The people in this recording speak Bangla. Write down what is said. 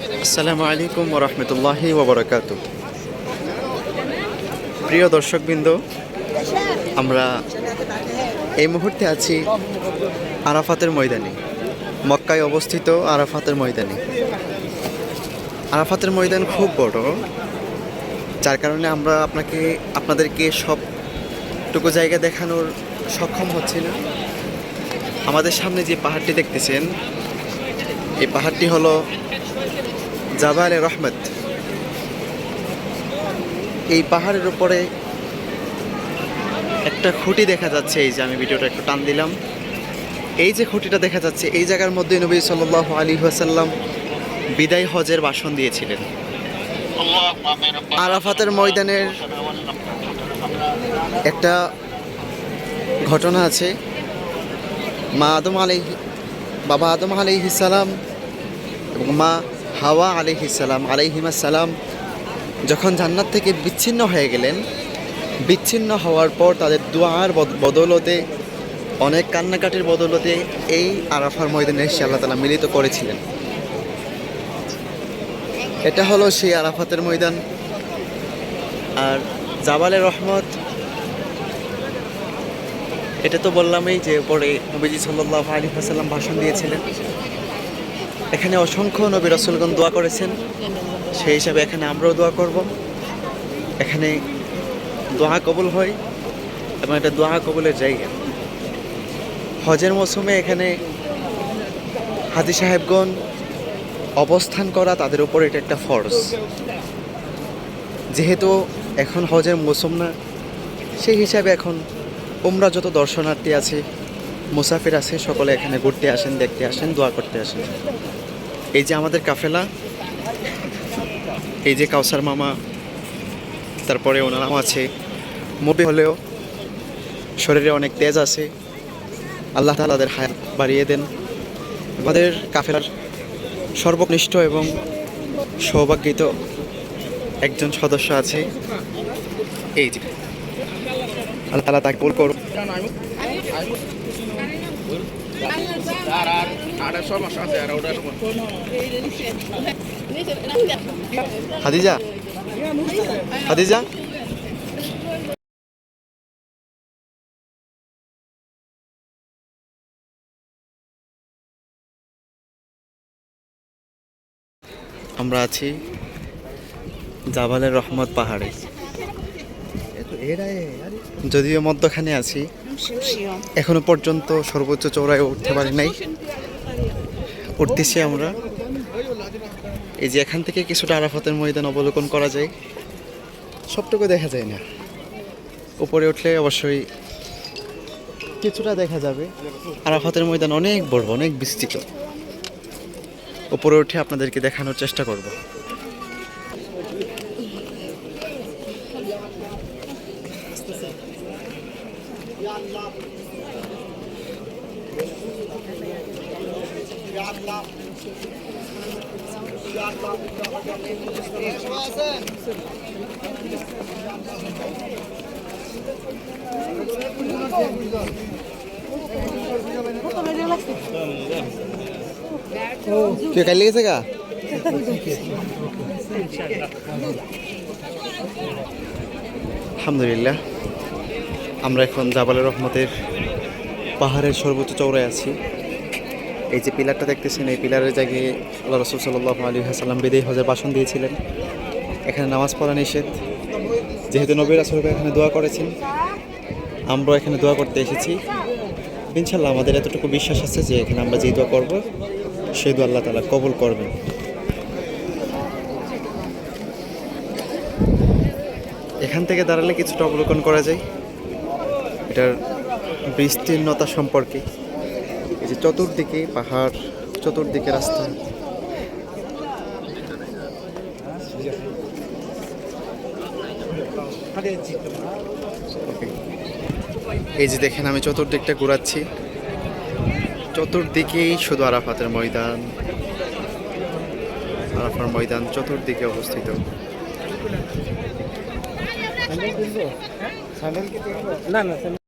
আসসালামু আলাইকুম ওয়া রাহমাতুল্লাহি ওয়া বারাকাতুহু। প্রিয় দর্শকবৃন্দ, আমরা এই মুহূর্তে আছি আরাফাতের ময়দানে, মক্কায় অবস্থিত আরাফাতের ময়দানে। আরাফাতের ময়দান খুব বড়, যার কারণে আমরা আপনাদেরকে সবটুকু জায়গা দেখানোর সক্ষম হচ্ছি না। আমাদের সামনে যে পাহাড়টি দেখতেছেন, এই পাহাড়টি হলো জাবালে রহমত। এই পাহাড়ের উপরে একটা খুঁটি দেখা যাচ্ছে। এই যে আমি ভিডিওটা একটু টান দিলাম, এই যে খুঁটিটা দেখা যাচ্ছে, এই জায়গার মধ্যে নবী সাল্লাল্লাহু আলাইহি ওয়াসাল্লাম বিদায় হজের ভাষণ দিয়েছিলেন। আরাফাতের ময়দানের একটা ঘটনা আছে। বাবা আদম আলাইহিস সালাম এবং মা হাওয়া আলাইহিস সালাম যখন জান্নাত থেকে বিচ্ছিন্ন হয়ে গেলেন, বিচ্ছিন্ন হওয়ার পর তাদের দোয়ার বদৌলতে, অনেক কান্নাকাটির বদৌলতে এই আরাফার ময়দানে এসে আল্লাহ তাআলা মিলিত করেছিলেন। এটা হলো সেই আরাফাতের ময়দান। আর জাবালে রহমত, এটা তো বললামই যে পরে নবীজি সাল্লাল্লাহু আলাইহি ওয়াসাল্লাম ভাষণ দিয়েছিলেন। এখানে অসংখ্য নবী রাসূলগণ দোয়া করেছেন, সেই হিসাবে এখানে আমরাও দোয়া করব। এখানে দোয়া কবুল হয় এবং এটা দোয়া কবুলের জায়গা। হজের মৌসুমে এখানে হাজী সাহেবগণ অবস্থান করা, তাদের উপর এটা একটা ফরজ। যেহেতু এখন হজের মৌসুম না, সেই হিসাবে এখন উমরা যত দর্শনার্থী আছে, মুসাফির আছে, সকলে এখানে ঘুরতে আসেন, দেখতে আসেন, দোয়া করতে আসেন। এই যে আমাদের কাফেলা, এই যে কাউসার মামা, তারপরে ওনারাও আছে। মুভি হলেও শরীরে অনেক তেজ আছে, আল্লাহ তাআলা তাদের হায়াত বাড়িয়ে দেন। আমাদের কাফেলার সর্বকনিষ্ঠ এবং সৌভাগ্যিত একজন সদস্য আছে, এই যে আল্লাহ তাআলা তাকে কবুল করুন। হাদিজা, আমরা আছি জাবালে রহমত পাহাড়ে। যদিও মধ্যখানে আছি, এখনো পর্যন্ত সর্বোচ্চ চৌড়ায় উঠতে পারি নাই, উঠতেছি আমরা। এই যে এখান থেকে কিছুটা আরাফাতের ময়দান অবলোকন করা যায়, সবটুকু দেখা যায় না। উপরে উঠলে অবশ্যই কিছুটা দেখা যাবে। আরাফাতের ময়দান অনেক বড়, অনেক বিস্তৃত। উপরে উঠে আপনাদেরকে দেখানোর চেষ্টা করব। কে কাল লেগেছে গা? আলহামদুলিল্লাহ, আমরা এখন জাবালে রহমতের পাহাড়ের সর্বোচ্চ চৌড়ায় আছি। এই যে পিলারটা দেখতেছেন, এই পিলারের জায়গায় আল্লাহ রাসূল সাল্লাল্লাহু আলাইহি ওয়াসাল্লাম বিদায় হজের ভাষণ দিয়েছিলেন। এখানে নামাজ পড়া নিষেধ, যেহেতু নবী রাসূল এখানে দোয়া করেছেন, আমরাও এখানে দোয়া করতে এসেছি। ইনশাআল্লাহ আমাদের এতটুকু বিশ্বাস আছে যে এখানে আমরা যে দোয়া করব, সেই দোয়া আল্লাহ তাআলা কবুল করবেন। এখান থেকে দাঁড়ালে কিছুটা অবলোকন করা যায় এটার বিস্তীর্ণতা সম্পর্কে। এই যে চতুর্দিকে পাহাড়, চতুর্দিকে রাস্তা। এই যে দেখেন, আমি চতুর্দিকটা ঘোরাচ্ছি, চতুর্দিকেই শুধু আরাফাতের ময়দান। আরাফার ময়দান চতুর্দিকে অবস্থিত। না না